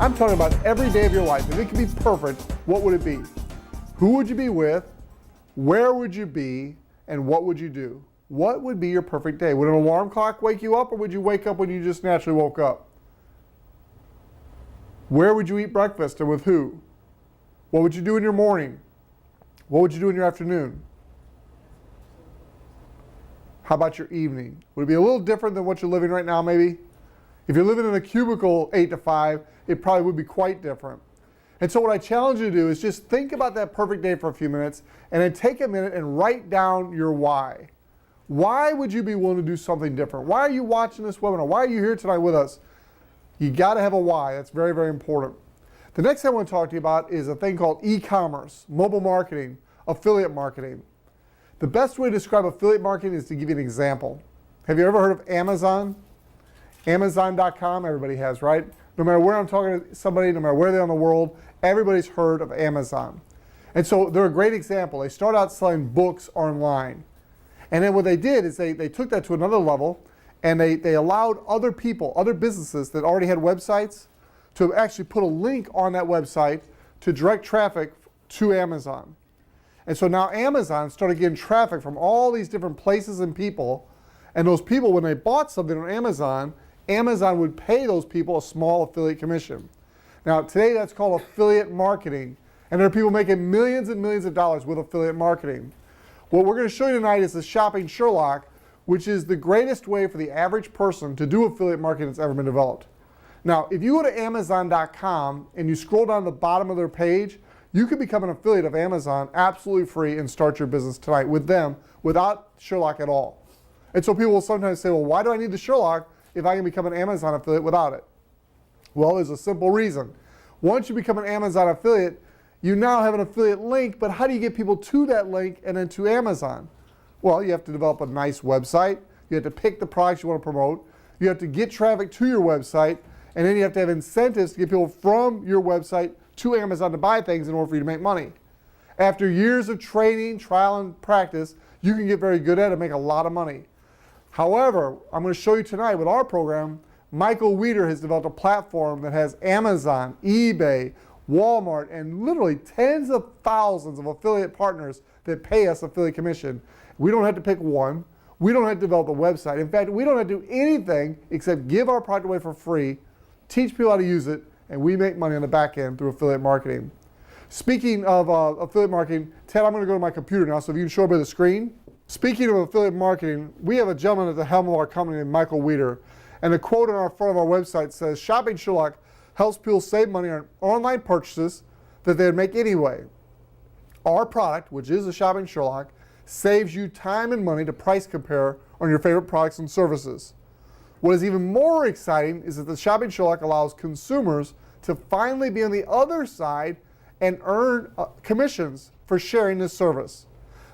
I'm talking about every day of your life. If it could be perfect, what would it be? Who would you be with? Where would you be? And what would you do? What would be your perfect day? Would an alarm clock wake you up, or would you wake up when you just naturally woke up? Where would you eat breakfast and with who? What would you do in your morning? What would you do in your afternoon? How about your evening? Would it be a little different than what you're living right now, maybe? If you're living in a cubicle 8 to 5, it probably would be quite different. And so what I challenge you to do is just think about that perfect day for a few minutes, and then take a minute and write down your why. Why would you be willing to do something different? Why are you watching this webinar? Why are you here tonight with us? You got to have a why. That's very, very important. The next thing I want to talk to you about is a thing called e-commerce, mobile marketing, affiliate marketing. The best way to describe affiliate marketing is to give you an example. Have you ever heard of Amazon? Amazon.com, everybody has, right? No matter where I'm talking to somebody, no matter where they're in the world, everybody's heard of Amazon. And so they're a great example. They start out selling books online. And then what they did is they took that to another level, and they allowed other people, other businesses that already had websites, to actually put a link on that website to direct traffic to Amazon. And so now Amazon started getting traffic from all these different places and people, and those people, when they bought something on Amazon, Amazon would pay those people a small affiliate commission. Now today that's called affiliate marketing, and there are people making millions and millions of dollars with affiliate marketing. What we're going to show you tonight is the Shopping Sherlock, which is the greatest way for the average person to do affiliate marketing that's ever been developed. Now, if you go to Amazon.com and you scroll down the bottom of their page, you can become an affiliate of Amazon absolutely free and start your business tonight with them without Sherlock at all. And so people will sometimes say, well, why do I need the Sherlock if I can become an Amazon affiliate without it? Well, there's a simple reason. Once you become an Amazon affiliate, you now have an affiliate link, but how do you get people to that link and then to Amazon? Well, you have to develop a nice website. You have to pick the products you want to promote. You have to get traffic to your website, and then you have to have incentives to get people from your website to Amazon to buy things in order for you to make money. After years of training, trial, and practice, you can get very good at it and make a lot of money. However, I'm going to show you tonight with our program, Michael Weeder has developed a platform that has Amazon, eBay, Walmart, and literally tens of thousands of affiliate partners that pay us affiliate commission. We don't have to pick one. We don't have to develop a website. In fact, we don't have to do anything except give our product away for free, teach people how to use it, and we make money on the back end through affiliate marketing. Speaking of affiliate marketing, Ted, I'm going to go to my computer now, so if you can show me the screen. Speaking of affiliate marketing, we have a gentleman at the helm of our company named Michael Weeder, and the quote on our front of our website says, Shopping Sherlock helps people save money on online purchases that they'd make anyway. Our product, which is the Shopping Sherlock, saves you time and money to price compare on your favorite products and services. What is even more exciting is that the Shopping Sherlock allows consumers to finally be on the other side and earn commissions for sharing this service.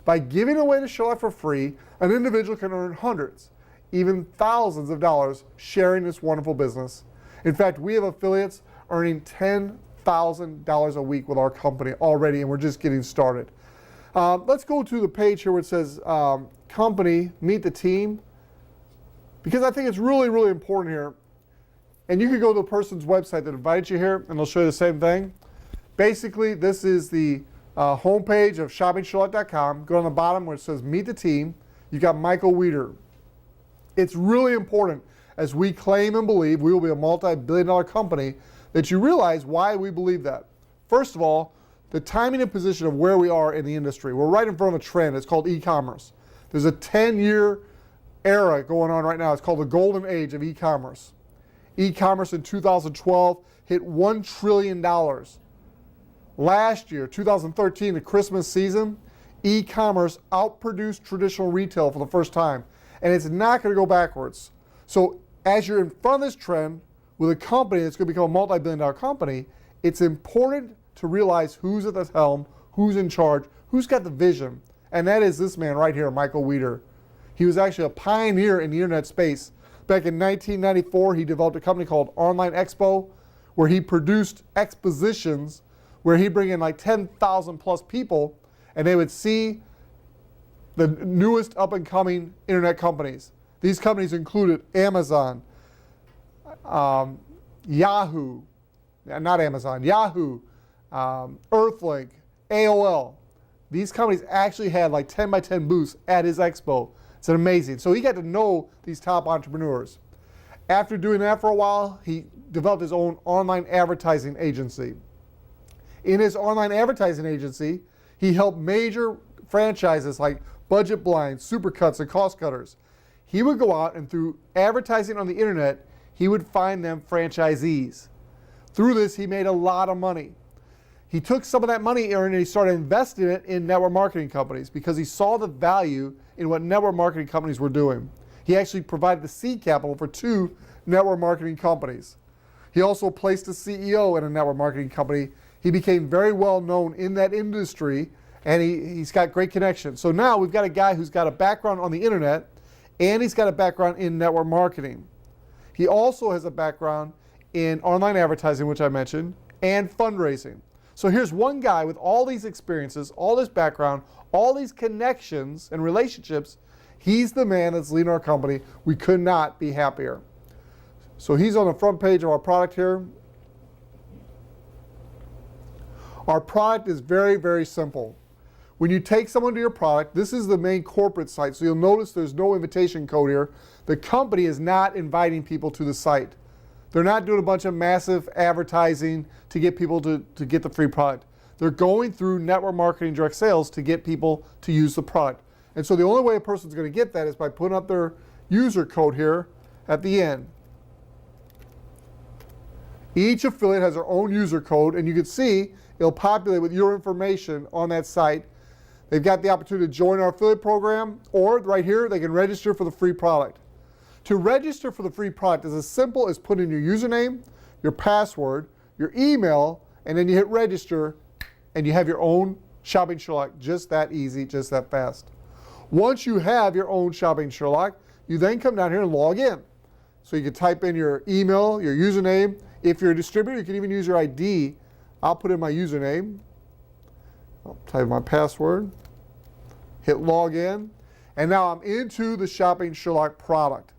By giving away the Sherlock for free, an individual can earn hundreds, even thousands of dollars sharing this wonderful business. In fact, we have affiliates earning $10,000 a week with our company already, and we're just getting started. Let's go to the page here where it says company, meet the team, because I think it's really, really important here. And you can go to the person's website that invited you here, and they'll show you the same thing. Basically, this is the homepage of shoppingsherlock.com. Go on the bottom where it says meet the team. You got Michael Weeder. It's really important as we claim and believe we will be a multi-billion-dollar company that you realize why we believe that. First of all, the timing and position of where we are in the industry. We're right in front of a trend. It's called e-commerce. There's a 10-year era going on right now. It's called the golden age of e-commerce. E-commerce in 2012 hit $1 trillion. Last year, 2013, the Christmas season, e-commerce outproduced traditional retail for the first time. And it's not going to go backwards. So as you're in front of this trend with a company that's going to become a multi-billion-dollar company, it's important to realize who's at the helm, who's in charge, who's got the vision. And that is this man right here, Michael Weeder. He was actually a pioneer in the internet space. Back in 1994, he developed a company called Online Expo, where he produced expositions where he'd bring in like 10,000 plus people, and they would see the newest up-and-coming internet companies. These companies included Amazon, Yahoo, not Amazon, Yahoo, Earthlink, AOL. These companies actually had like 10 by 10 booths at his expo. It's amazing. So he got to know these top entrepreneurs. After doing that for a while, he developed his own online advertising agency. In his online advertising agency, he helped major franchises like Budget Blinds, Supercuts, and Cost Cutters. He would go out and through advertising on the internet, he would find them franchisees. Through this, he made a lot of money. He took some of that money earned and he started investing it in network marketing companies because he saw the value in what network marketing companies were doing. He actually provided the seed capital for 2 network marketing companies. He also placed a CEO in a network marketing company. He became very well known in that industry, and he's got great connections. So now we've got a guy who's got a background on the internet, and he's got a background in network marketing. He also has a background in online advertising, which I mentioned, and fundraising. So here's one guy with all these experiences, all this background, all these connections and relationships. He's the man that's leading our company. We could not be happier. So he's on the front page of our product here. Our product is very, very simple. When you take someone to your product, this is the main corporate site, so you'll notice there's no invitation code here. The company is not inviting people to the site. They're not doing a bunch of massive advertising to get people to get the free product. They're going through network marketing direct sales to get people to use the product. And so the only way a person's going to get that is by putting up their user code here at the end. Each affiliate has their own user code, and you can see it'll populate with your information on that site. They've got the opportunity to join our affiliate program, or right here, they can register for the free product. To register for the free product is as simple as putting your username, your password, your email, and then you hit register, and you have your own Shopping Sherlock. Just that easy, just that fast. Once you have your own Shopping Sherlock, you then come down here and log in. So you can type in your email, your username. If you're a distributor, you can even use your ID. I'll put in my username. I'll type my password. Hit log in. And now I'm into the Shopping Sherlock product.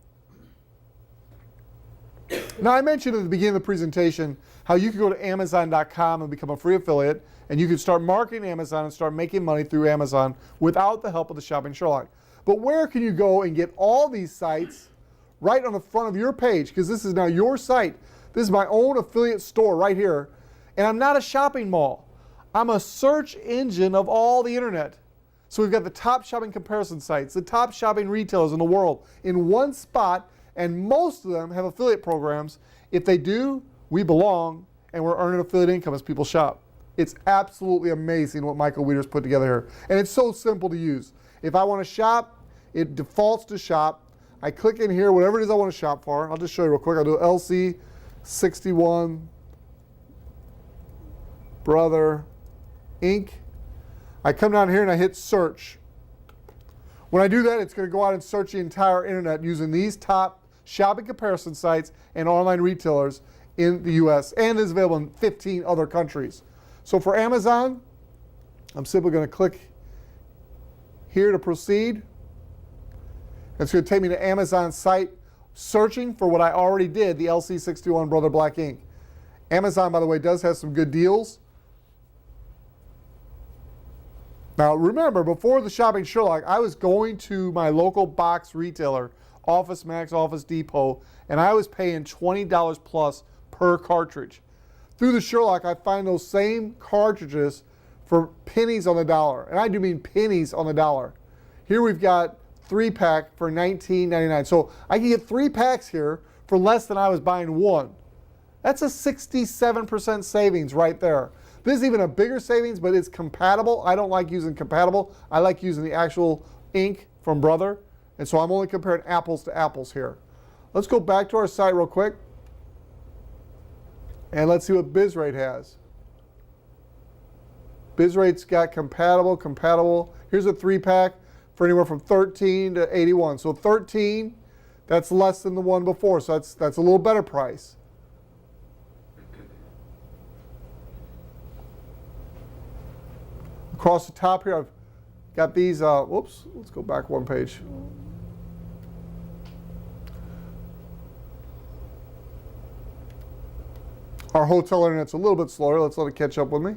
Now I mentioned at the beginning of the presentation how you can go to Amazon.com and become a free affiliate, and you can start marketing Amazon and start making money through Amazon without the help of the Shopping Sherlock. But where can you go and get all these sites right on the front of your page? Because this is now your site. This is my own affiliate store right here. And I'm not a shopping mall. I'm a search engine of all the internet. So we've got the top shopping comparison sites, the top shopping retailers in the world in one spot, and most of them have affiliate programs. If they do, we belong, and we're earning affiliate income as people shop. It's absolutely amazing what Michael Wieder's put together here. And it's so simple to use. If I want to shop, it defaults to shop. I click in here, whatever it is I want to shop for. I'll just show you real quick. I'll do LC61 Brother Inc. I come down here and I hit search. When I do that, it's going to go out and search the entire internet using these top shopping comparison sites and online retailers in the US, and is available in 15 other countries. So for Amazon, I'm simply going to click here to proceed. It's going to take me to Amazon's site, searching for what I already did, the LC61 Brother Black Ink. Amazon, by the way, does have some good deals. Now remember, before the Shopping Sherlock, I was going to my local box retailer, Office Max, Office Depot, and I was paying $20 plus per cartridge. Through the Sherlock, I find those same cartridges for pennies on the dollar. And I do mean pennies on the dollar. Here we've got 3-pack for $19.99. So I can get 3 packs here for less than I was buying one. That's a 67% savings right there. This is even a bigger savings, but it's compatible. I don't like using compatible. I like using the actual ink from Brother. And so I'm only comparing apples to apples here. Let's go back to our site real quick. And let's see what BizRate has. BizRate's got compatible. Here's a 3-pack for anywhere from 13 to 81. So 13, that's less than the one before. So that's a little better price. Across the top here, I've got these, whoops, let's go back one page. Our hotel internet's a little bit slower. Let's let it catch up with me.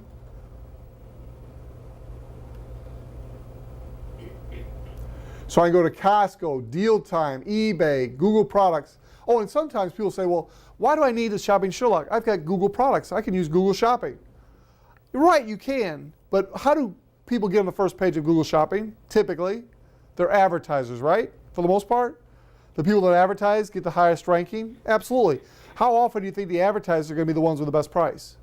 So I can go to Costco, Deal Time, eBay, Google Products. Oh, and sometimes people say, well, why do I need a shopping Sherlock? I've got Google Products. I can use Google Shopping. You're right, you can. But how do people get on the first page of Google Shopping? Typically, they're advertisers, right? For the most part. The people that advertise get the highest ranking? Absolutely. How often do you think the advertisers are going to be the ones with the best price?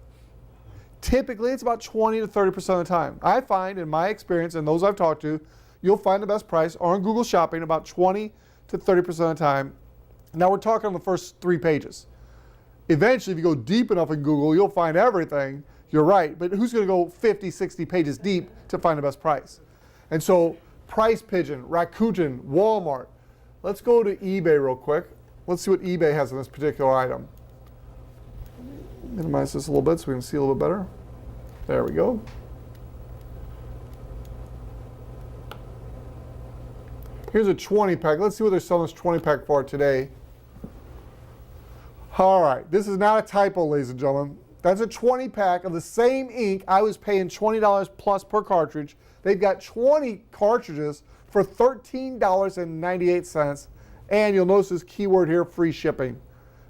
Typically, it's about 20 to 30% of the time. I find, in my experience, and those I've talked to, you'll find the best price on Google Shopping about 20 to 30% of the time. Now we're talking on the first 3 pages. Eventually, if you go deep enough in Google, you'll find everything. You're right, but who's going to go 50, 60 pages deep to find the best price? And so, Price Pigeon, Rakuten, Walmart. Let's go to eBay real quick. Let's see what eBay has on this particular item. Minimize this a little bit so we can see a little bit better. There we go. Here's a 20 pack. Let's see what they're selling this 20 pack for today. All right, this is not a typo, ladies and gentlemen. That's a 20 pack of the same ink. I was paying $20 plus per cartridge. They've got 20 cartridges for $13.98. And you'll notice this keyword here, free shipping.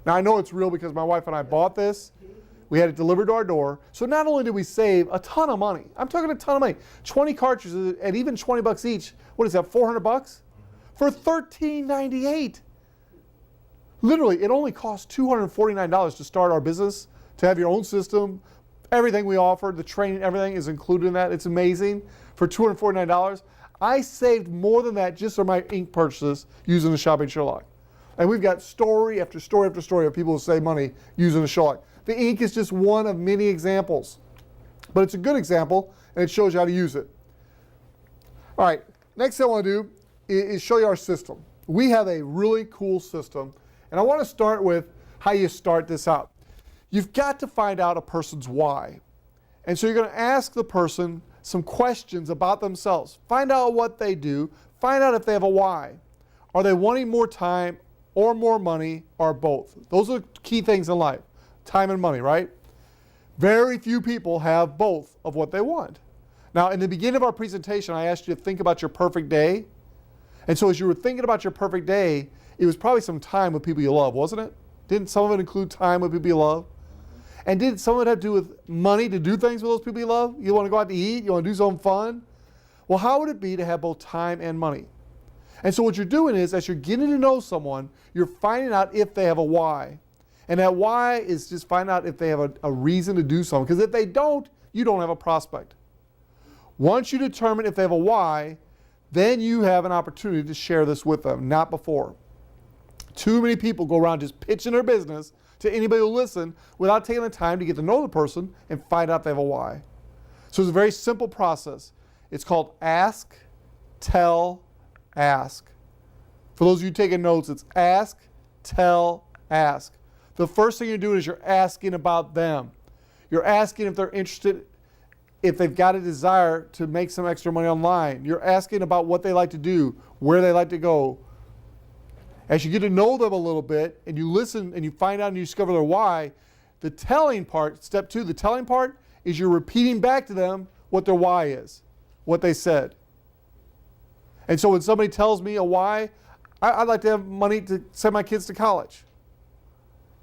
Now I know it's real because my wife and I bought this. We had it delivered to our door. So not only did we save a ton of money, I'm talking a ton of money, 20 cartridges at even 20 bucks each. What is that, 400 bucks? For $13.98. Literally, it only costs $249 to start our business, to have your own system. Everything we offer, the training, everything is included in that. It's amazing. For $249, I saved more than that just on my ink purchases using the Shopping Sherlock. And we've got story after story after story of people who save money using the Sherlock. The ink is just one of many examples. But it's a good example, and it shows you how to use it. All right, next thing I want to do is show you our system. We have a really cool system, and I want to start with how you start this out. You've got to find out a person's why. And so you're going to ask the person some questions about themselves. Find out what they do. Find out if they have a why. Are they wanting more time or more money or both? Those are key things in life. Time and money, right? Very few people have both of what they want. Now, in the beginning of our presentation, I asked you to think about your perfect day. And so as you were thinking about your perfect day, it was probably some time with people you love, wasn't it? Didn't some of it include time with people you love? And did some of it have to do with money to do things with those people you love? You want to go out to eat? You want to do something fun? Well, how would it be to have both time and money? And so what you're doing is, as you're getting to know someone, you're finding out if they have a why. And that why is just find out if they have a reason to do something. Because if they don't, you don't have a prospect. Once you determine if they have a why, then you have an opportunity to share this with them, not before. Too many people go around just pitching their business to anybody who will listen without taking the time to get to know the person and find out if they have a why. So it's a very simple process. It's called ask, tell, ask. For those of you taking notes, it's ask, tell, ask. The first thing you're doing is you're asking about them. You're asking if they're interested, if they've got a desire to make some extra money online. You're asking about what they like to do, where they like to go. As you get to know them a little bit and you listen and you find out and you discover their why, the telling part, step 2, the telling part is you're repeating back to them what their why is, what they said. And so when somebody tells me a why, I'd like to have money to send my kids to college.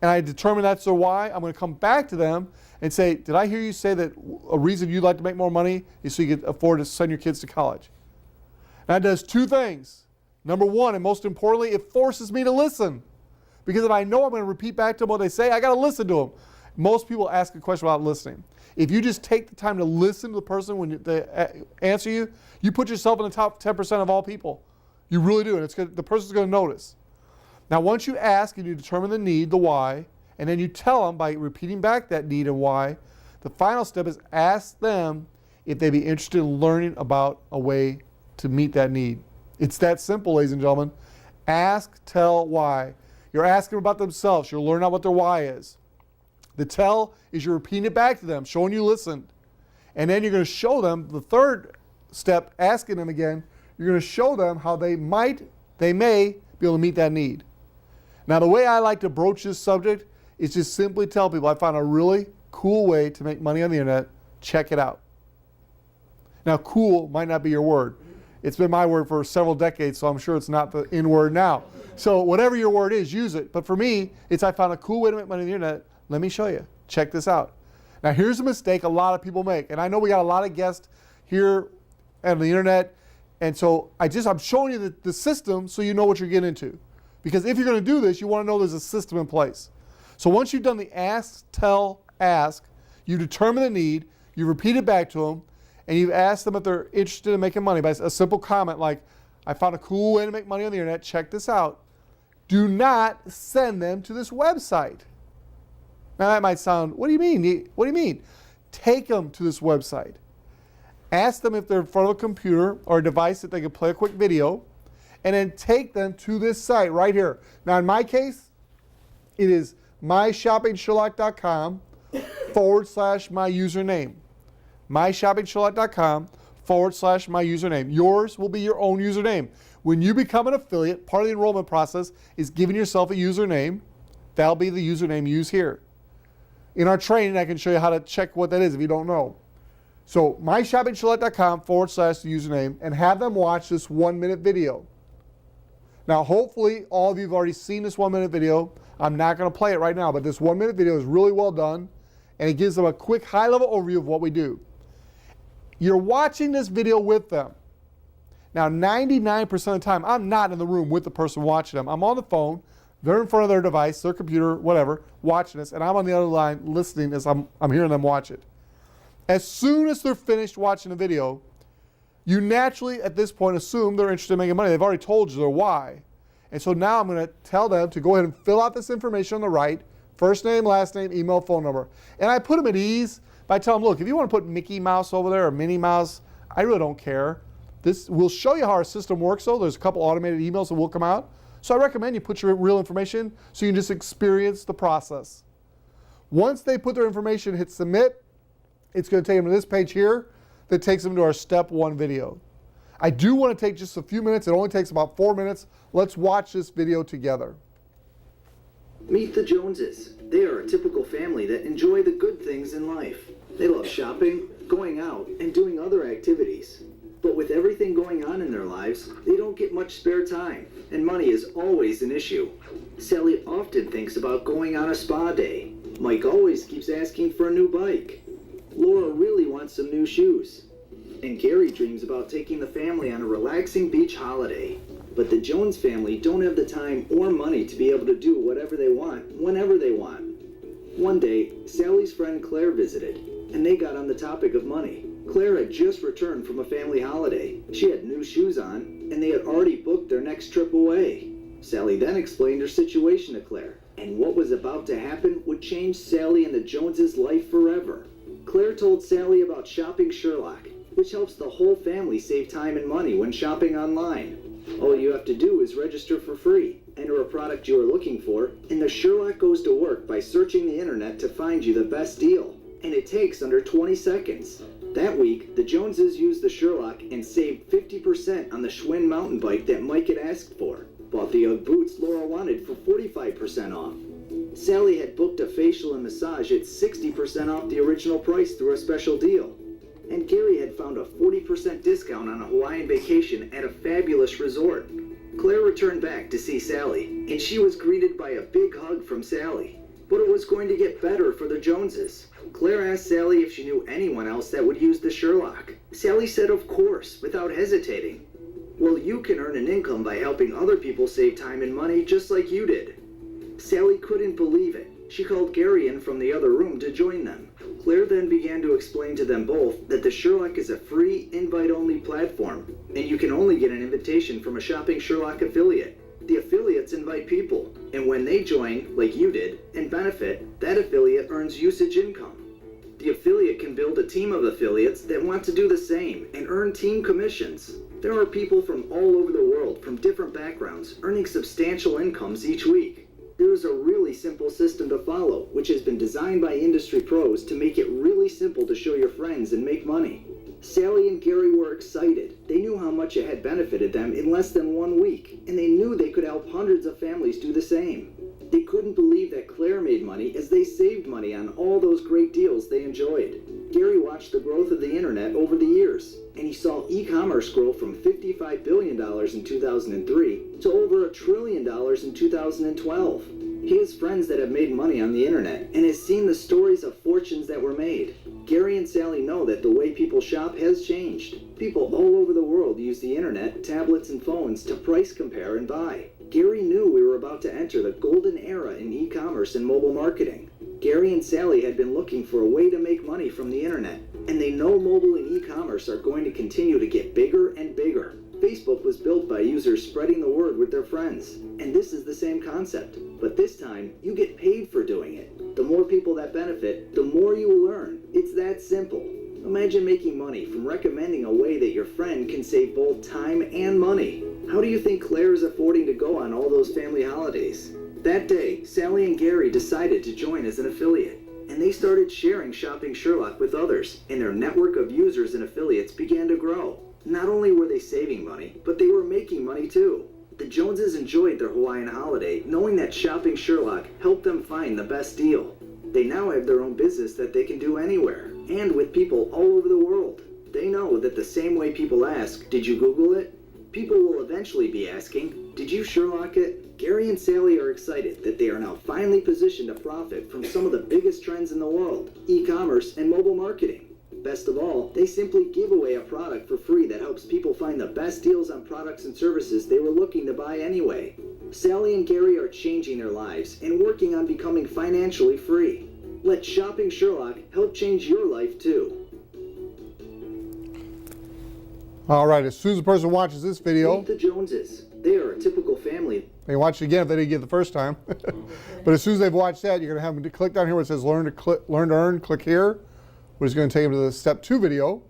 And I determine that's their why, I'm going to come back to them and say, did I hear you say that a reason you'd like to make more money is so you can afford to send your kids to college? Now it does 2 things. Number 1, and most importantly, it forces me to listen. Because if I know I'm going to repeat back to them what they say, I got to listen to them. Most people ask a question without listening. If you just take the time to listen to the person when they answer you, you put yourself in the top 10% of all people. You really do, and the person's going to notice. Now, once you ask and you determine the need, the why, and then you tell them by repeating back that need and why, the final step is ask them if they'd be interested in learning about a way to meet that need. It's that simple, ladies and gentlemen. Ask, tell, why. You're asking about themselves. You're learning out what their why is. The tell is you're repeating it back to them, showing you listened. And then you're going to show them the third step, asking them again. You're going to show them how they may be able to meet that need. Now, the way I like to broach this subject is just simply tell people, I found a really cool way to make money on the internet. Check it out. Now, cool might not be your word. It's been my word for several decades, so I'm sure it's not the in word now. So whatever your word is, use it. But for me, it's I found a cool way to make money on the internet. Let me show you. Check this out. Now, here's a mistake a lot of people make. And I know we got a lot of guests here on the internet. And so I'm showing you the system so you know what you're getting into. Because if you're going to do this, you want to know there's a system in place. So once you've done the ask, tell, ask, you determine the need, you repeat it back to them, and you've asked them if they're interested in making money by a simple comment like, I found a cool way to make money on the internet, check this out. Do not send them to this website. Now that might sound, what do you mean? What do you mean? Take them to this website. Ask them if they're in front of a computer or a device that they can play a quick video, and then take them to this site right here. Now in my case, it is myshoppingsherlock.com/my username. myshoppingsherlock.com/my username. Yours will be your own username. When you become an affiliate, part of the enrollment process is giving yourself a username. That'll be the username you use here. In our training, I can show you how to check what that is if you don't know. So myshoppingsherlock.com/username and have them watch this 1-minute video. Now, hopefully, all of you have already seen this 1-minute video. I'm not going to play it right now, but this 1-minute video is really well done, and it gives them a quick high-level overview of what we do. You're watching this video with them. Now, 99% of the time, I'm not in the room with the person watching them. I'm on the phone. They're in front of their device, their computer, whatever, watching this, and I'm on the other line listening as I'm hearing them watch it. As soon as they're finished watching the video, you naturally, at this point, assume they're interested in making money. They've already told you their why. And so now I'm going to tell them to go ahead and fill out this information on the right, first name, last name, email, phone number. And I put them at ease by telling them, look, if you want to put Mickey Mouse over there or Minnie Mouse, I really don't care. This will show you how our system works, though. There's a couple automated emails that will come out. So I recommend you put your real information so you can just experience the process. Once they put their information, hit submit, it's going to take them to this page here that takes them to our step 1 video. I do want to take just a few minutes. It only takes about 4 minutes. Let's watch this video together. Meet the Joneses. They are a typical family that enjoy the good things in life. They love shopping, going out, and doing other activities. But with everything going on in their lives, they don't get much spare time, and money is always an issue. Sally often thinks about going on a spa day. Mike always keeps asking for a new bike. Laura really wants some new shoes. And Gary dreams about taking the family on a relaxing beach holiday. But the Jones family don't have the time or money to be able to do whatever they want, whenever they want. One day, Sally's friend Claire visited, and they got on the topic of money. Claire had just returned from a family holiday. She had new shoes on, and they had already booked their next trip away. Sally then explained her situation to Claire, and what was about to happen would change Sally and the Joneses' life forever. Claire told Sally about Shopping Sherlock, which helps the whole family save time and money when shopping online. All you have to do is register for free, enter a product you are looking for, and the Sherlock goes to work by searching the internet to find you the best deal. And it takes under 20 seconds. That week, the Joneses used the Sherlock and saved 50% on the Schwinn mountain bike that Mike had asked for. Bought the Ugg boots Laura wanted for 45% off. Sally had booked a facial and massage at 60% off the original price through a special deal. And Gary had found a 40% discount on a Hawaiian vacation at a fabulous resort. Claire returned back to see Sally, and she was greeted by a big hug from Sally. But it was going to get better for the Joneses. Claire asked Sally if she knew anyone else that would use the Sherlock. Sally said of course, without hesitating. Well, you can earn an income by helping other people save time and money just like you did. Sally couldn't believe it. She called Gary in from the other room to join them. Claire then began to explain to them both that the Sherlock is a free, invite-only platform, and you can only get an invitation from a Shopping Sherlock affiliate. The affiliates invite people, and when they join, like you did, and benefit, that affiliate earns usage income. The affiliate can build a team of affiliates that want to do the same and earn team commissions. There are people from all over the world from different backgrounds earning substantial incomes each week. There is a really simple system to follow, which has been designed by industry pros to make it really simple to show your friends and make money. Sally and Gary were excited. They knew how much it had benefited them in less than 1 week, and they knew they could help hundreds of families do the same. They couldn't believe that Claire made money as they saved money on all those great deals they enjoyed. Gary watched the growth of the internet over the years, and he saw e-commerce grow from $55 billion in 2003 to over $1 trillion in 2012. He has friends that have made money on the internet and has seen the stories of fortunes that were made. Gary and Sally know that the way people shop has changed. People all over the world use the internet, tablets, and phones to price compare and buy. Gary knew we were about to enter the golden era in e-commerce and mobile marketing. Gary and Sally had been looking for a way to make money from the internet, and they know mobile and e-commerce are going to continue to get bigger and bigger. Facebook was built by users spreading the word with their friends, and this is the same concept, but this time you get paid for doing it. The more people that benefit, the more you will earn. It's that simple. Imagine making money from recommending a way that your friend can save both time and money. How do you think Claire is affording to go on all those family holidays? That day, Sally and Gary decided to join as an affiliate, and they started sharing Shopping Sherlock with others, and their network of users and affiliates began to grow. Not only were they saving money, but they were making money too. The Joneses enjoyed their Hawaiian holiday, knowing that Shopping Sherlock helped them find the best deal. They now have their own business that they can do anywhere, and with people all over the world. They know that the same way people ask, "Did you Google it?" people will eventually be asking, "Did you Sherlock it?" Gary and Sally are excited that they are now finally positioned to profit from some of the biggest trends in the world, e-commerce and mobile marketing. Best of all, they simply give away a product for free that helps people find the best deals on products and services they were looking to buy anyway. Sally and Gary are changing their lives and working on becoming financially free. Let Shopping Sherlock help change your life too. All right, as soon as the person watches this video, Meet the Joneses. They are a typical family. they can watch it again if they didn't get it the first time. But as soon as they've watched that, you're going to have them to click down here where it says learn to earn, click here, which is going to take them to the step 2 video.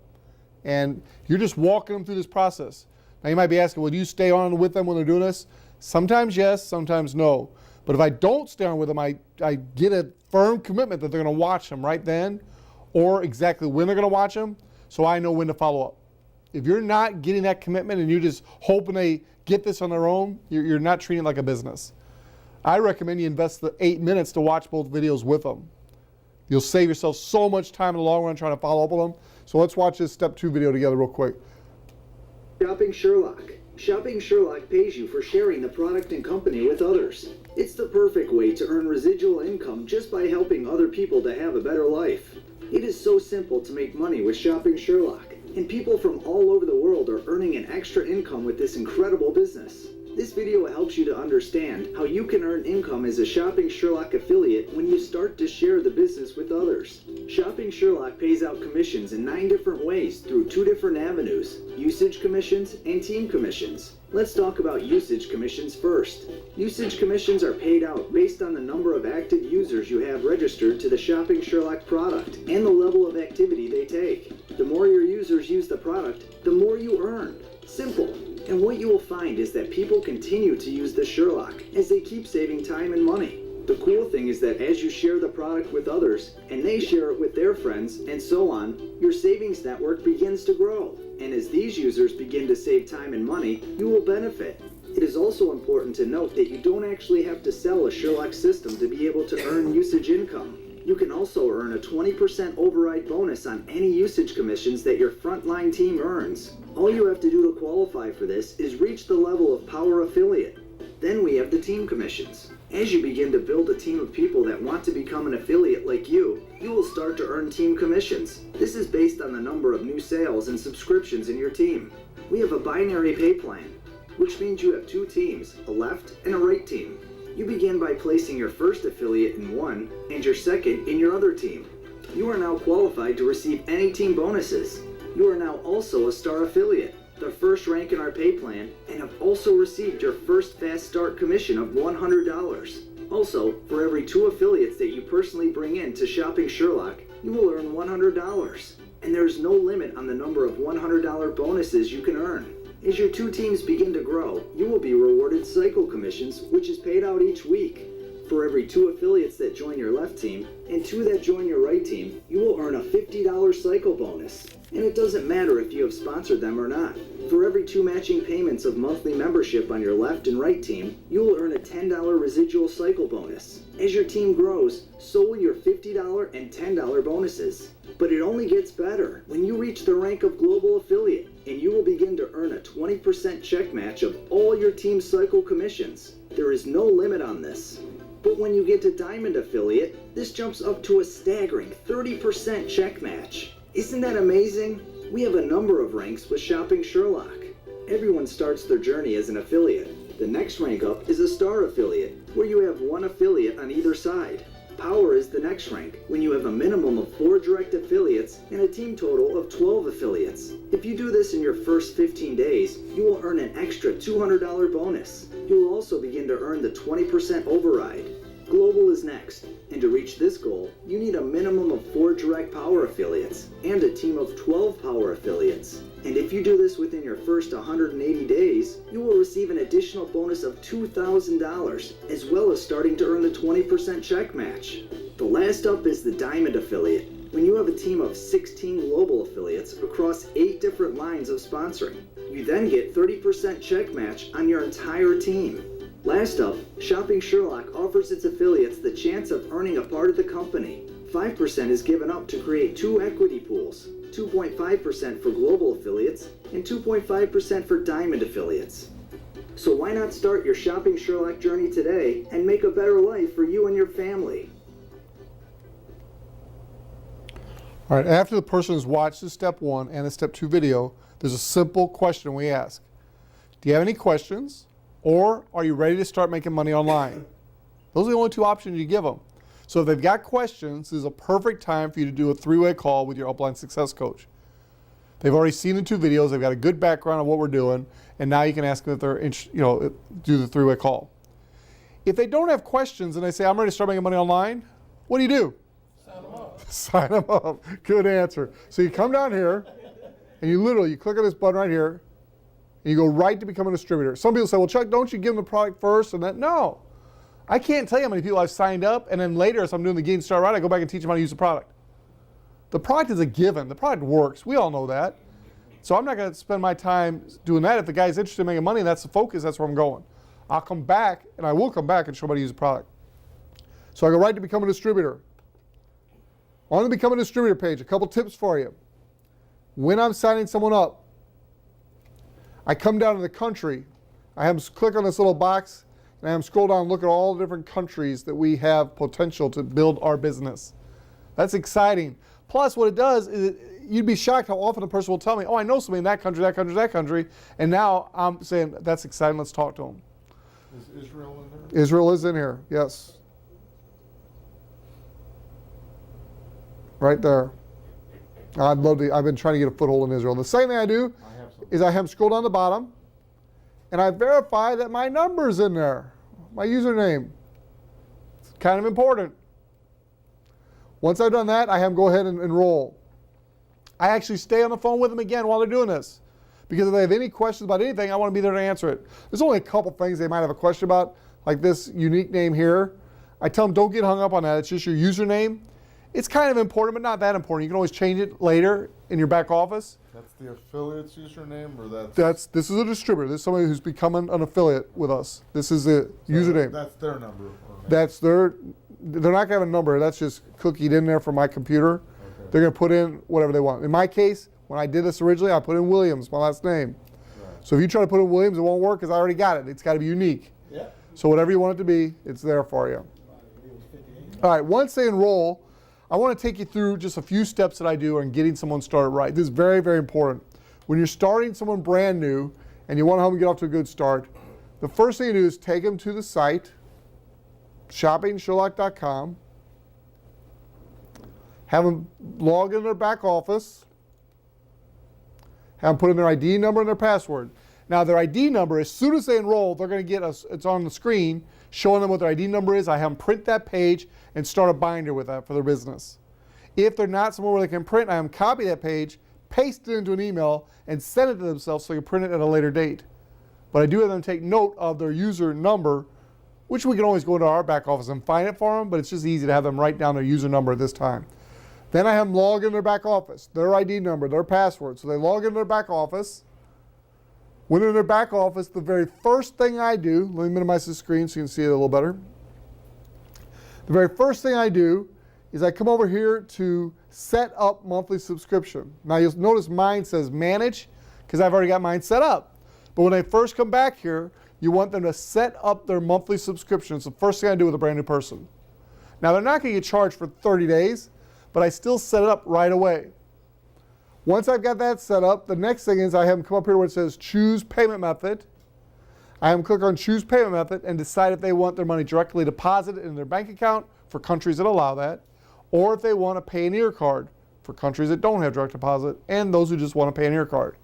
And you're just walking them through this process. Now you might be asking, well, do you stay on with them when they're doing this? Sometimes yes, sometimes no. But if I don't stay on with them, I get a firm commitment that they're going to watch them right then or exactly when they're going to watch them, so I know when to follow up. If you're not getting that commitment and you're just hoping they get this on their own, you're not treating it like a business. I recommend you invest the 8 minutes to watch both videos with them. You'll save yourself so much time in the long run trying to follow up with them. So let's watch this step 2 video together real quick. Shopping Sherlock. Shopping Sherlock pays you for sharing the product and company with others. It's the perfect way to earn residual income just by helping other people to have a better life. It is so simple to make money with Shopping Sherlock, and people from all over the world are earning an extra income with this incredible business. This video helps you to understand how you can earn income as a Shopping Sherlock affiliate when you start to share the business with others. Shopping Sherlock pays out commissions in 9 different ways through 2 different avenues: usage commissions and team commissions. Let's talk about usage commissions first. Usage commissions are paid out based on the number of active users you have registered to the Shopping Sherlock product and the level of activity they take. The more your users use the product, the more you earn. Simple. And what you will find is that people continue to use the Sherlock as they keep saving time and money. The cool thing is that as you share the product with others, and they share it with their friends, and so on, your savings network begins to grow. And as these users begin to save time and money, you will benefit. It is also important to note that you don't actually have to sell a Sherlock system to be able to earn usage income. You can also earn a 20% override bonus on any usage commissions that your frontline team earns. All you have to do to qualify for this is reach the level of Power Affiliate. Then we have the team commissions. As you begin to build a team of people that want to become an affiliate like you will start to earn team commissions. This is based on the number of new sales and subscriptions in your team. We have a binary pay plan, which means you have 2 teams, a left and a right team. You begin by placing your first affiliate in one and your second in your other team. You are now qualified to receive any team bonuses. You are now also a star affiliate, the first rank in our pay plan, and have also received your first fast start commission of $100. Also, for every 2 affiliates that you personally bring in to Shopping Sherlock, you will earn $100. And there is no limit on the number of $100 bonuses you can earn. As your 2 teams begin to grow, you will be rewarded cycle commissions, which is paid out each week. For every 2 affiliates that join your left team and 2 that join your right team, you will earn a $50 cycle bonus. And it doesn't matter if you have sponsored them or not. For every 2 matching payments of monthly membership on your left and right team, you will earn a $10 residual cycle bonus. As your team grows, so will your $50 and $10 bonuses. But it only gets better when you reach the rank of global affiliate, and you will begin to earn a 20% check match of all your team's cycle commissions. There is no limit on this. But when you get to Diamond Affiliate, this jumps up to a staggering 30% check match. Isn't that amazing? We have a number of ranks with Shopping Sherlock. Everyone starts their journey as an affiliate. The next rank up is a Star Affiliate, where you have 1 affiliate on either side. Power is the next rank, when you have a minimum of 4 direct affiliates and a team total of 12 affiliates. If you do this in your first 15 days, you will earn an extra $200 bonus. You will also begin to earn the 20% override. Global is next, and to reach this goal, you need a minimum of 4 direct power affiliates and a team of 12 power affiliates. And if you do this within your first 180 days, you will receive an additional bonus of $2,000, as well as starting to earn the 20% check match. The last up is the Diamond Affiliate, when you have a team of 16 global affiliates across 8 different lines of sponsoring. You then get 30% check match on your entire team. Last up, Shopping Sherlock offers its affiliates the chance of earning a part of the company. 5% is given up to create 2 equity pools, 2.5% for global affiliates, and 2.5% for Diamond affiliates. So why not start your Shopping Sherlock journey today and make a better life for you and your family? All right, after the person has watched the step 1 and the step 2 video, there's a simple question we ask. Do you have any questions? Or are you ready to start making money online? Those are the only 2 options you give them. So if they've got questions, this is a perfect time for you to do a 3-way call with your upline success coach. They've already seen the 2 videos, they've got a good background on what we're doing, and now you can ask them if they're do the 3-way call. If they don't have questions and they say, I'm ready to start making money online, what do? Sign them up. Sign them up. Good answer. So you come down here, and you click on this button right here, and you go right to become a distributor. Some people say, well, Chuck, don't you give them the product first? And then, no. I can't tell you how many people I've signed up, and then later, as I'm doing the Getting Started Right, I go back and teach them how to use the product. The product is a given. The product works. We all know that. So I'm not going to spend my time doing that. If the guy's interested in making money, and that's the focus, that's where I'm going. I'll come back, and I will come back and show them how to use the product. So I go right to become a distributor. On the Become a Distributor page, a couple tips for you. When I'm signing someone up, I come down to the country. I have them click on this little box, and I have them scroll down and look at all the different countries that we have potential to build our business. That's exciting. Plus, what it does is you'd be shocked how often a person will tell me, oh, I know somebody in that country, that country, that country, and now I'm saying, that's exciting, let's talk to them. Is Israel in there? Israel is in here, yes. Right there. I've been trying to get a foothold in Israel. The second thing I do is I have them scroll down the bottom, and I verify that my number's in there, my username. It's kind of important. Once I've done that, I have them go ahead and enroll. I actually stay on the phone with them again while they're doing this, because if they have any questions about anything, I want to be there to answer it. There's only a couple things they might have a question about, like this unique name here. I tell them don't get hung up on that. It's just your username. It's kind of important, but not that important. You can always change it later in your back office. That's the affiliate's username, or This is a distributor. This is somebody who's becoming an affiliate with us. This is the username. That's their number. That's they're not going to have a number. That's just cookied in there from my computer. Okay. They're going to put in whatever they want. In my case, when I did this originally, I put in Williams, my last name. Right. So if you try to put in Williams, it won't work because I already got it. It's got to be unique. Yeah. So whatever you want it to be, it's there for you. All right, once they enroll, I want to take you through just a few steps that I do on getting someone started right. This is very, very important. When you're starting someone brand new and you want to help them get off to a good start, the first thing you do is take them to the site, shoppingsherlock.com, have them log in their back office, have them put in their ID number and their password. Now their ID number, as soon as they enroll, they're going to get it's on the screen showing them what their ID number is. I have them print that page and start a binder with that for their business. If they're not somewhere where they can print, I have them copy that page, paste it into an email, and send it to themselves so they can print it at a later date. But I do have them take note of their user number which we can always go to our back office and find it for them, but it's just easy to have them write down their user number at this time. Then I have them log in their back office, their ID number, their password. So they log into their back office. When they're in their back office, the very first thing I do, let me minimize the screen so you can see it a little better. The very first thing I do is I come over here to set up monthly subscription. Now you'll notice mine says manage because I've already got mine set up. But when they first come back here, you want them to set up their monthly subscription. It's the first thing I do with a brand new person. Now they're not going to get charged for 30 days, but I still set it up right away. Once I've got that set up, the next thing is I have them come up here where it says choose payment method. I have them click on choose payment method and decide if they want their money directly deposited in their bank account for countries that allow that, or if they want a Payoneer card for countries that don't have direct deposit, and those who just want a Payoneer card.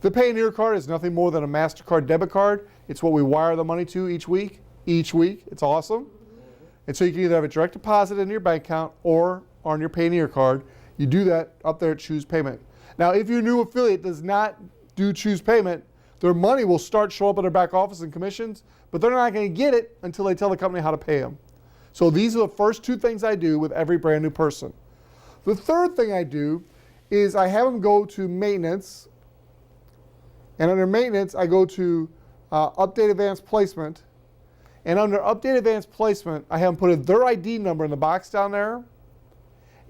The Payoneer card is nothing more than a MasterCard debit card. It's what we wire the money to each week. It's awesome. And so you can either have a direct deposit in your bank account or on your Payoneer card. You do that up there at Choose Payment. Now, if your new affiliate does not do Choose Payment, their money will start showing up in their back office in commissions, but they're not going to get it until they tell the company how to pay them. So these are the first two things I do with every brand new person. The third thing I do is I have them go to maintenance, and under maintenance I go to update advanced placement, and under update advanced placement I have them put in their ID number in the box down there,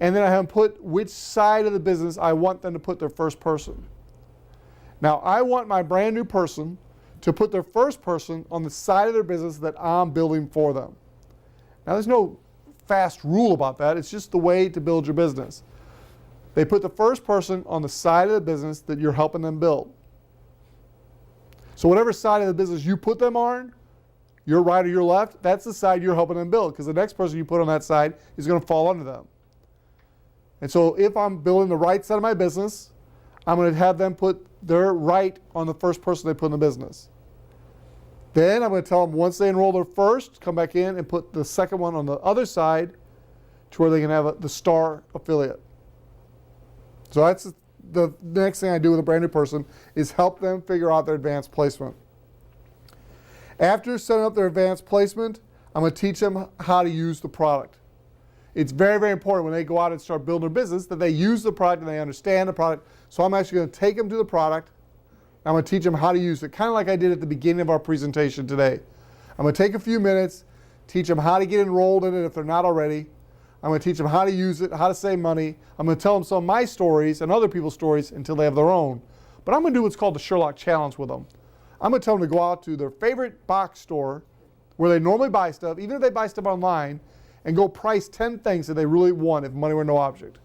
and then I have them put which side of the business I want them to put their first person. Now I want my brand new person to put their first person on the side of their business that I'm building for them. Now there's no fast rule about that, it's just the way to build your business. They put the first person on the side of the business that you're helping them build. So whatever side of the business you put them on, your right or your left, that's the side you're helping them build, because the next person you put on that side is going to fall under them. And so if I'm building the right side of my business, I'm going to have them put their right on the first person they put in the business. Then I'm going to tell them once they enroll their first, come back in and put the second one on the other side to where they can have the star affiliate. So that's the next thing I do with a brand new person is help them figure out their advanced placement. After setting up their advanced placement, I'm going to teach them how to use the product. It's very, very important when they go out and start building their business that they use the product and they understand the product. So I'm actually going to take them to the product. I'm going to teach them how to use it, kind of like I did at the beginning of our presentation today. I'm going to take a few minutes, teach them how to get enrolled in it if they're not already. I'm going to teach them how to use it, how to save money. I'm going to tell them some of my stories and other people's stories until they have their own. But I'm going to do what's called the Sherlock Challenge with them. I'm going to tell them to go out to their favorite box store where they normally buy stuff, even if they buy stuff online, and go price 10 things that they really want if money were no object.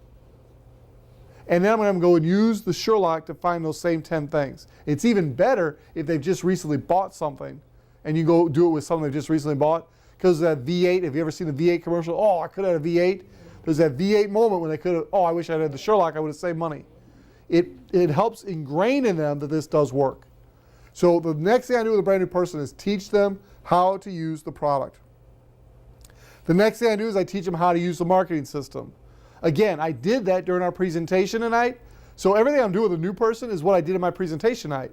And then I'm going to go and use the Sherlock to find those same 10 things. It's even better if they've just recently bought something and you go do it with something they've just recently bought. Because that V8, have you ever seen the V8 commercial? Oh, I could have had a V8. There's that V8 moment when they could have, oh, I wish I had the Sherlock, I would have saved money. It helps ingrain in them that this does work. So the next thing I do with a brand new person is teach them how to use the product. The next thing I do is I teach them how to use the marketing system. Again, I did that during our presentation tonight. So everything I'm doing with a new person is what I did in my presentation night.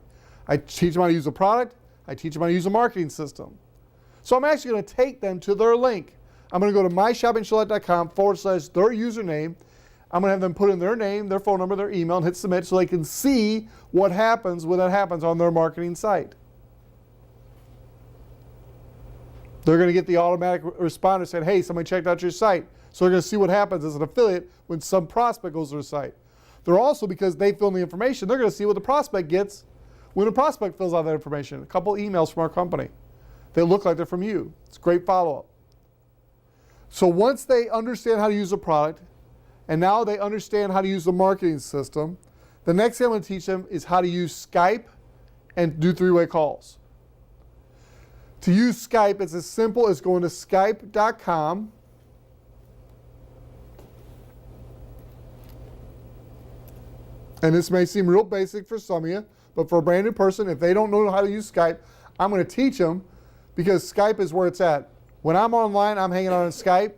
I teach them how to use the product. I teach them how to use the marketing system. So I'm actually going to take them to their link. I'm going to go to myshoppingsherlock.com/their username. I'm going to have them put in their name, their phone number, their email, and hit submit so they can see what happens when that happens on their marketing site. They're going to get the automatic responder saying, hey, somebody checked out your site. So they're going to see what happens as an affiliate when some prospect goes to their site. They're also, because they fill in the information, they're going to see what the prospect gets when a prospect fills out that information. A couple emails from our company. They look like they're from you. It's great follow-up. So once they understand how to use the product, and now they understand how to use the marketing system, the next thing I'm going to teach them is how to use Skype and do three-way calls. To use Skype, it's as simple as going to skype.com. And this may seem real basic for some of you, but for a brand new person, if they don't know how to use Skype, I'm going to teach them because Skype is where it's at. When I'm online, I'm hanging out on Skype,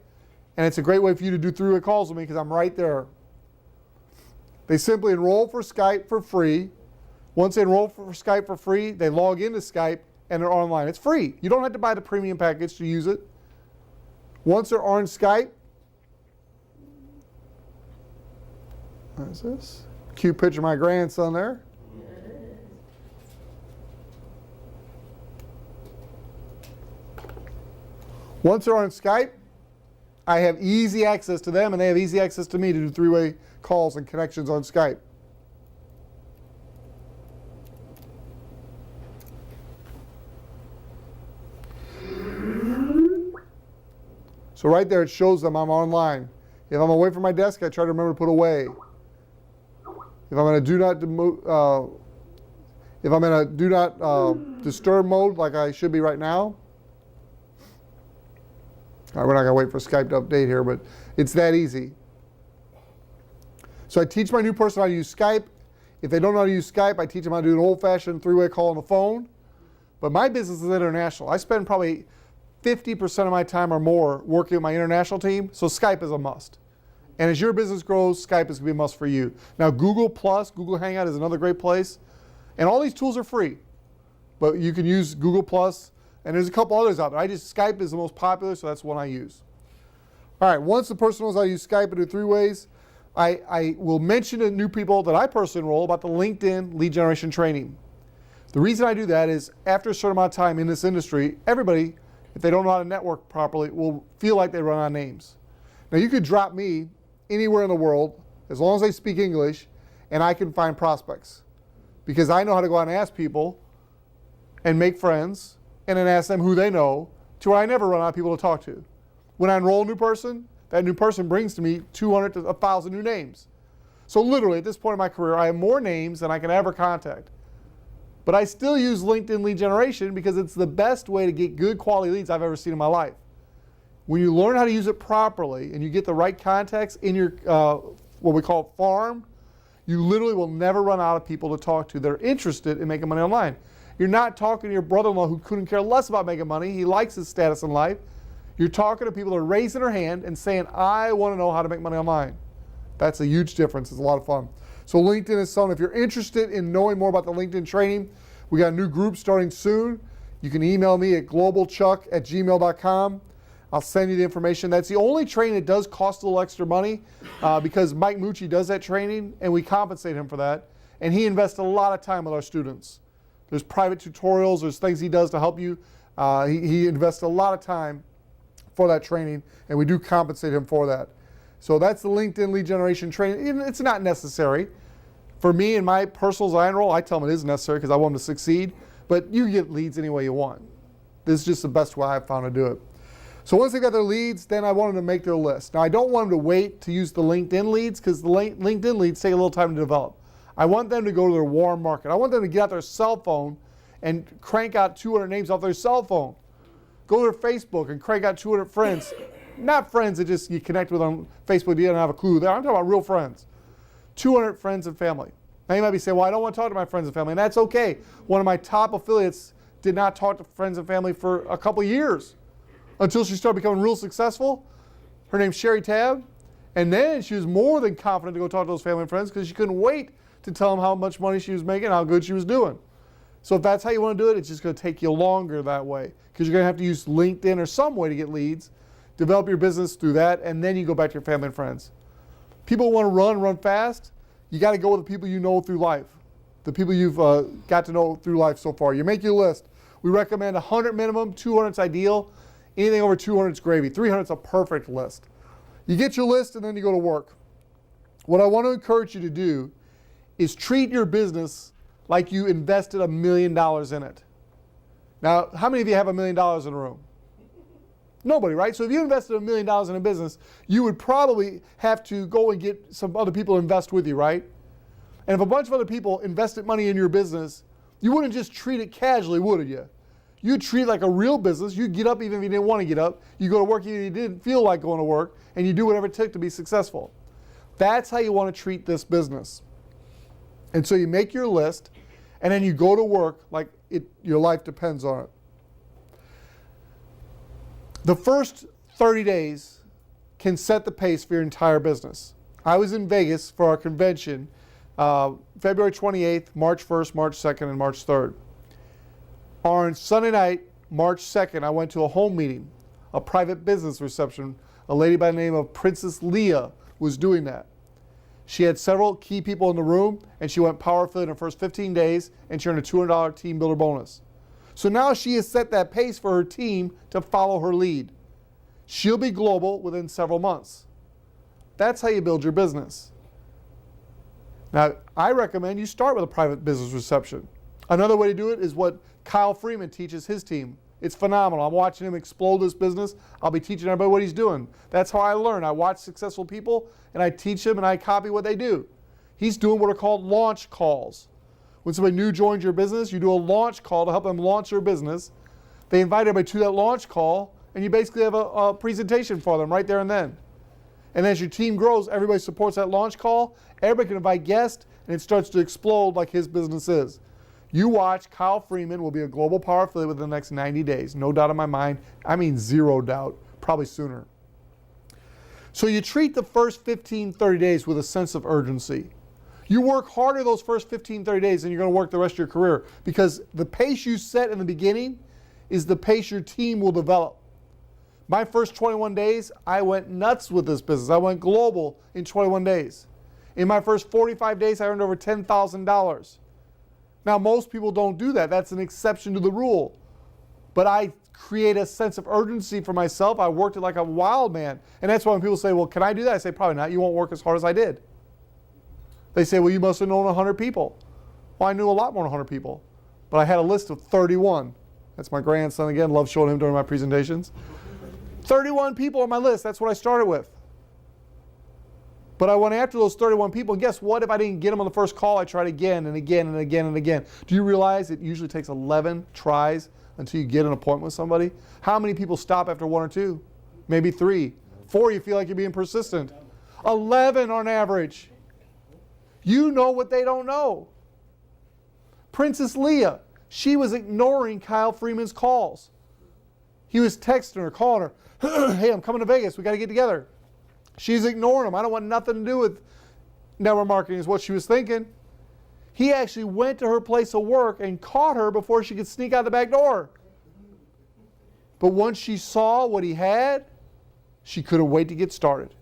and it's a great way for you to do three-way calls with me because I'm right there. They simply enroll for Skype for free. Once they enroll for Skype for free, they log into Skype, and they're online. It's free. You don't have to buy the premium package to use it. Once they're on Skype, what is this? Cute picture of my grandson there. Once they're on Skype, I have easy access to them, and they have easy access to me to do three-way calls and connections on Skype. So right there, it shows them I'm online. If I'm away from my desk, I try to remember to put away. If I'm in a do not disturb mode, like I should be right now. All right, we're not gonna wait for Skype to update here, but it's that easy. So I teach my new person how to use Skype. If they don't know how to use Skype, I teach them how to do an old-fashioned three-way call on the phone. But my business is international. I spend probably 50% of my time or more working with my international team, so Skype is a must. And as your business grows, Skype is going to be a must for you. Now, Google Plus, Google Hangout is another great place. And all these tools are free. But you can use Google Plus, and there's a couple others out there. Skype is the most popular, so that's one I use. All right, once the person knows how to use Skype and do three ways, I will mention to new people that I personally enroll about the LinkedIn lead generation training. The reason I do that is after a certain amount of time in this industry, everybody, if they don't know how to network properly, will feel like they run out of names. Now, you could drop me anywhere in the world, as long as I speak English, and I can find prospects. Because I know how to go out and ask people and make friends, and then ask them who they know, to where I never run out of people to talk to. When I enroll a new person, that new person brings to me 200 to 1,000 new names. So literally, at this point in my career, I have more names than I can ever contact. But I still use LinkedIn lead generation because it's the best way to get good quality leads I've ever seen in my life. When you learn how to use it properly and you get the right contacts in your, what we call farm, you literally will never run out of people to talk to that are interested in making money online. You're not talking to your brother-in-law who couldn't care less about making money. He likes his status in life. You're talking to people that are raising their hand and saying, I want to know how to make money online. That's a huge difference. It's a lot of fun. So LinkedIn is something. If you're interested in knowing more about the LinkedIn training, we got a new group starting soon. You can email me at globalchuck@gmail.com. I'll send you the information. That's the only training that does cost a little extra money because Mike Mucci does that training, and we compensate him for that. And he invests a lot of time with our students. There's private tutorials. There's things he does to help you. He invests a lot of time for that training, and we do compensate him for that. So that's the LinkedIn lead generation training. It's not necessary. For me and my personals I enroll, I tell them it is necessary because I want them to succeed, but you get leads any way you want. This is just the best way I've found to do it. So once they got their leads, then I want them to make their list. Now, I don't want them to wait to use the LinkedIn leads because the LinkedIn leads take a little time to develop. I want them to go to their warm market. I want them to get out their cell phone and crank out 200 names off their cell phone. Go to their Facebook and crank out 200 friends. Not friends that just you connect with on Facebook, you don't have a clue there. I'm talking about real friends. 200 friends and family. Now you might be saying, well, I don't want to talk to my friends and family, and that's okay. One of my top affiliates did not talk to friends and family for a couple years until she started becoming real successful. Her name's Sherry Tab. And then she was more than confident to go talk to those family and friends because she couldn't wait to tell them how much money she was making and how good she was doing. So if that's how you want to do it, it's just going to take you longer that way because you're going to have to use LinkedIn or some way to get leads, develop your business through that, and then you go back to your family and friends. People want to run fast. You got to go with the people you know through life, the people you've got to know through life so far. You make your list. We recommend 100 minimum, 200 is ideal. Anything over 200 is gravy. 300 is a perfect list. You get your list and then you go to work. What I want to encourage you to do is treat your business like you invested $1 million in it. Now, how many of you have $1 million in a room? Nobody, right? So if you invested $1 million in a business, you would probably have to go and get some other people to invest with you, right? And if a bunch of other people invested money in your business, you wouldn't just treat it casually, would you? You'd treat it like a real business. You'd get up even if you didn't want to get up. You go to work even if you didn't feel like going to work, and you do whatever it took to be successful. That's how you want to treat this business. And so you make your list, and then you go to work like your life depends on it. The first 30 days can set the pace for your entire business. I was in Vegas for our convention February 28th, March 1st, March 2nd, and March 3rd. On Sunday night, March 2nd, I went to a home meeting, a private business reception. A lady by the name of Princess Leah was doing that. She had several key people in the room, and she went power affiliate in her first 15 days, and she earned a $200 team builder bonus. So now she has set that pace for her team to follow her lead. She'll be global within several months. That's how you build your business. Now, I recommend you start with a private business reception. Another way to do it is what Kyle Freeman teaches his team. It's phenomenal. I'm watching him explode this business. I'll be teaching everybody what he's doing. That's how I learn. I watch successful people, and I teach them, and I copy what they do. He's doing what are called launch calls. When somebody new joins your business, you do a launch call to help them launch their business. They invite everybody to that launch call, and you basically have a presentation for them right there and then. And as your team grows, everybody supports that launch call. Everybody can invite guests, and it starts to explode like his business is. You watch, Kyle Freeman will be a global power affiliate within the next 90 days. No doubt in my mind. I mean, zero doubt. Probably sooner. So you treat the first 15, 30 days with a sense of urgency. You work harder those first 15, 30 days than you're going to work the rest of your career, because the pace you set in the beginning is the pace your team will develop. My first 21 days, I went nuts with this business. I went global in 21 days. In my first 45 days, I earned over $10,000. Now, most people don't do that. That's an exception to the rule. But I create a sense of urgency for myself. I worked it like a wild man. And that's why when people say, well, can I do that? I say, probably not. You won't work as hard as I did. They say, well, you must have known 100 people. Well, I knew a lot more than 100 people. But I had a list of 31. That's my grandson again. Love showing him during my presentations. 31 people on my list. That's what I started with. But I went after those 31 people, and guess what? If I didn't get them on the first call, I tried again and again and again and again. Do you realize it usually takes 11 tries until you get an appointment with somebody? How many people stop after 1 or 2? Maybe 3. 4, you feel like you're being persistent. 11 on average. You know what they don't know. Princess Leah, she was ignoring Kyle Freeman's calls. He was texting her, calling her, hey, I'm coming to Vegas. We got to get together. She's ignoring him. I don't want nothing to do with network marketing is what she was thinking. He actually went to her place of work and caught her before she could sneak out the back door. But once she saw what he had, she couldn't wait to get started.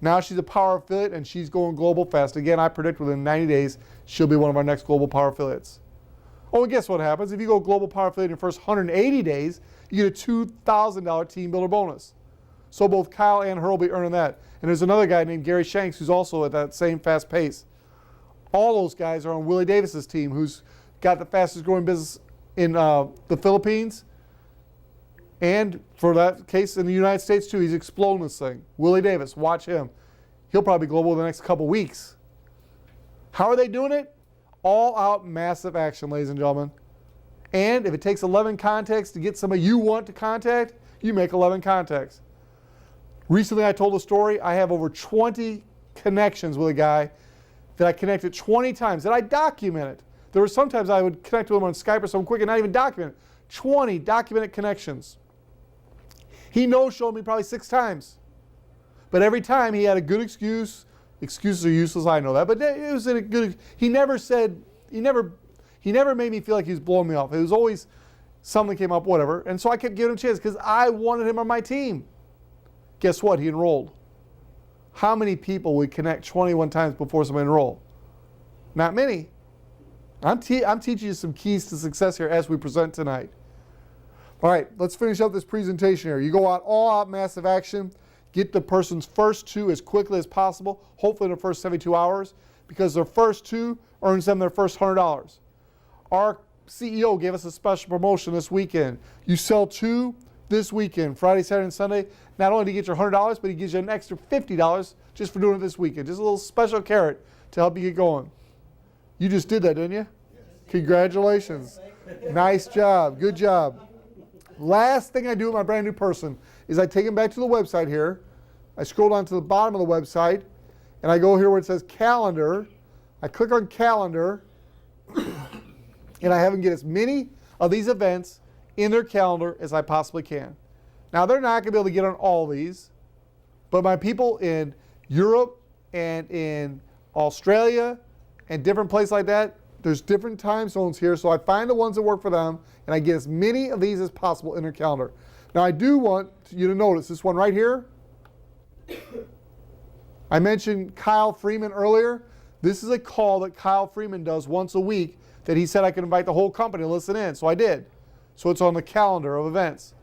Now she's a power affiliate and she's going global fast. Again, I predict within 90 days, she'll be one of our next global power affiliates. Oh, and guess what happens? If you go global power affiliate in your first 180 days, you get a $2,000 team builder bonus. So both Kyle and her will be earning that. And there's another guy named Gary Shanks who's also at that same fast pace. All those guys are on Willie Davis's team, who's got the fastest growing business in the Philippines. And for that case in the United States too, he's exploding this thing. Willie Davis, watch him. He'll probably be global in the next couple weeks. How are they doing it? All out massive action, ladies and gentlemen. And if it takes 11 contacts to get somebody you want to contact, you make 11 contacts. Recently, I told a story. I have over 20 connections with a guy that I connected 20 times, that I documented. There were sometimes I would connect with him on Skype or something quick and not even document it. 20 documented connections. He no-showed me probably 6 times. But every time he had a good excuse. Excuses are useless, I know that. But it was a good, he never made me feel like he was blowing me off. It was always something came up, whatever. And so I kept giving him a chance because I wanted him on my team. Guess what? He enrolled. How many people would connect 21 times before somebody enroll? Not many. I'm teaching you some keys to success here as we present tonight. All right, let's finish up this presentation here. You go out all out massive action. Get the person's first 2 as quickly as possible, hopefully in the first 72 hours, because their first 2 earns them their first $100. Our CEO gave us a special promotion this weekend. You sell 2 this weekend, Friday, Saturday, and Sunday. Not only do you get your $100, but he gives you an extra $50 just for doing it this weekend. Just a little special carrot to help you get going. You just did that, didn't you? Yes. Congratulations. Nice job. Good job. Last thing I do with my brand new person is I take them back to the website here. I scroll down to the bottom of the website, and I go here where it says calendar. I click on calendar, and I have them get as many of these events in their calendar as I possibly can. Now, they're not going to be able to get on all these, but my people in Europe and in Australia and different places like that, There's different time zones here, so I find the ones that work for them, and I get as many of these as possible in their calendar. Now, I do want you to notice this one right here. I mentioned Kyle Freeman earlier. This is a call that Kyle Freeman does once a week that he said I could invite the whole company to listen in, so I did. So it's on the calendar of events.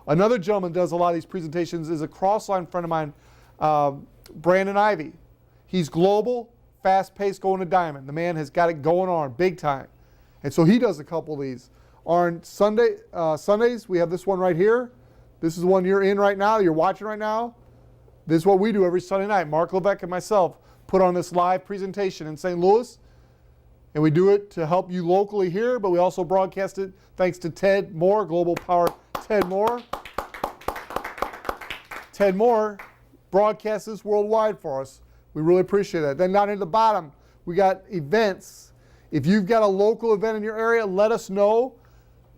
Another gentleman does a lot of these presentations is a cross-line friend of mine, Brandon Ivey. He's global, fast-paced, going to diamond. The man has got it going on big time. And so he does a couple of these. On Sundays, we have this one right here. This is the one you're in right now, you're watching right now. This is what we do every Sunday night. Mark Levesque and myself put on this live presentation in St. Louis. And we do it to help you locally here, but we also broadcast it thanks to Ted Moore, Global Power Ted Moore. Ted Moore broadcasts this worldwide for us. We really appreciate that. Then down at the bottom, we got events. If you've got a local event in your area, let us know,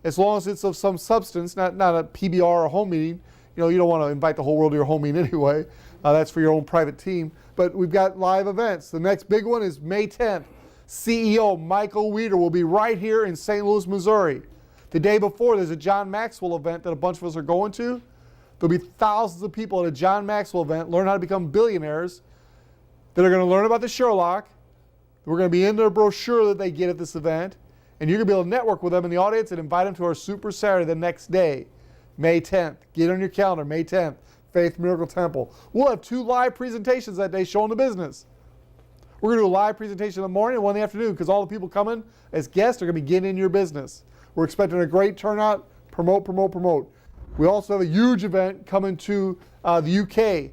as long as it's of some substance, not a PBR or a home meeting. You know, you don't want to invite the whole world to your home meeting anyway. That's for your own private team. But we've got live events. The next big one is May 10th. CEO Michael Weeder will be right here in St. Louis, Missouri. The day before, there's a John Maxwell event that a bunch of us are going to. There'll be thousands of people at a John Maxwell event, learn how to become billionaires, that are going to learn about the Sherlock. We're going to be in their brochure that they get at this event. And you're going to be able to network with them in the audience and invite them to our Super Saturday the next day, May 10th. Get on your calendar, May 10th, Faith Miracle Temple. We'll have 2 live presentations that day showing the business. We're going to do a live presentation in the morning and one in the afternoon because all the people coming as guests are going to be getting in your business. We're expecting a great turnout. Promote, promote, promote. We also have a huge event coming to the UK.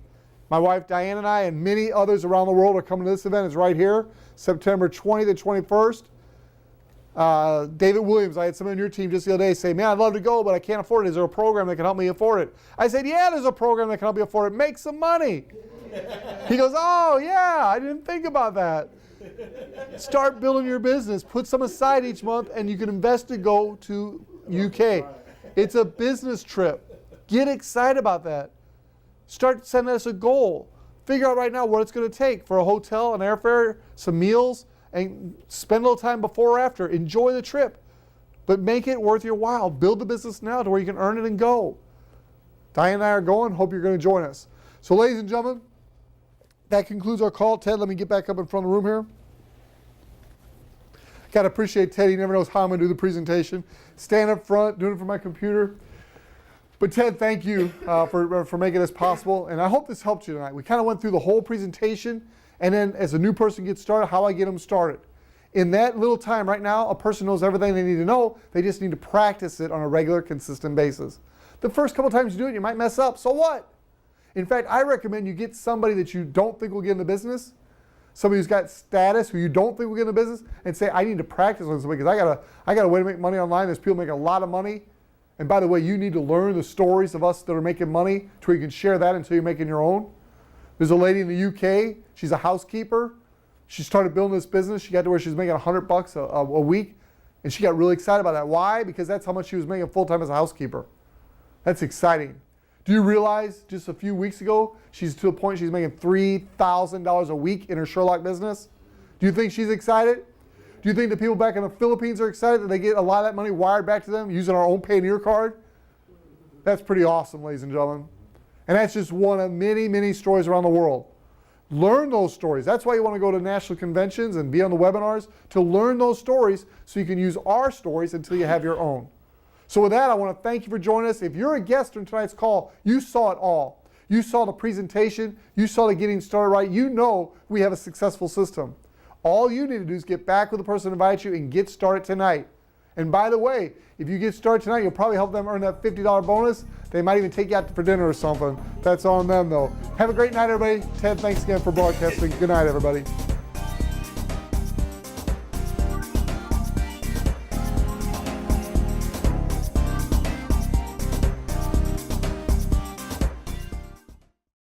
My wife Diane and I and many others around the world are coming to this event. It's right here, September 20th and 21st. David Williams, I had someone on your team just the other day say, man, I'd love to go, but I can't afford it. Is there a program that can help me afford it? I said, yeah, there's a program that can help you afford it. Make some money. He goes, oh, yeah, I didn't think about that. Start building your business. Put some aside each month, and you can invest to go to UK. It's a business trip. Get excited about that. Start sending us a goal. Figure out right now what it's going to take for a hotel, an airfare, some meals, and spend a little time before or after. Enjoy the trip, but make it worth your while. Build the business now to where you can earn it and go. Diane and I are going. Hope you're going to join us. So, ladies and gentlemen, that concludes our call. Ted, let me get back up in front of the room here. Got to appreciate Ted. He never knows how I'm going to do the presentation. Stand up front, doing it from my computer. But Ted, thank you for making this possible. And I hope this helped you tonight. We kind of went through the whole presentation. And then as a new person gets started, how I get them started. In that little time right now, a person knows everything they need to know. They just need to practice it on a regular, consistent basis. The first couple times you do it, you might mess up. So what? In fact, I recommend you get somebody that you don't think will get in the business, somebody who's got status who you don't think will get in the business, and say, I need to practice on something because I got a way to make money online. There's people making a lot of money. And by the way, you need to learn the stories of us that are making money to where you can share that until you're making your own. There's a lady in the UK. She's a housekeeper. She started building this business. She got to where she's making $100 a week, and she got really excited about that. Why? Because that's how much she was making full-time as a housekeeper. That's exciting. Do you realize just a few weeks ago, she's to a point she's making $3,000 a week in her Sherlock business? Do you think she's excited? Do you think the people back in the Philippines are excited that they get a lot of that money wired back to them using our own Payoneer card? That's pretty awesome, ladies and gentlemen. And that's just one of many, many stories around the world. Learn those stories. That's why you want to go to national conventions and be on the webinars, to learn those stories so you can use our stories until you have your own. So with that, I want to thank you for joining us. If you're a guest on tonight's call, you saw it all. You saw the presentation. You saw the getting started right. You know we have a successful system. All you need to do is get back with the person who invited you and get started tonight. And by the way, if you get started tonight, you'll probably help them earn that $50 bonus. They might even take you out for dinner or something. That's on them, though. Have a great night, everybody. Ted, thanks again for broadcasting. Good night, everybody.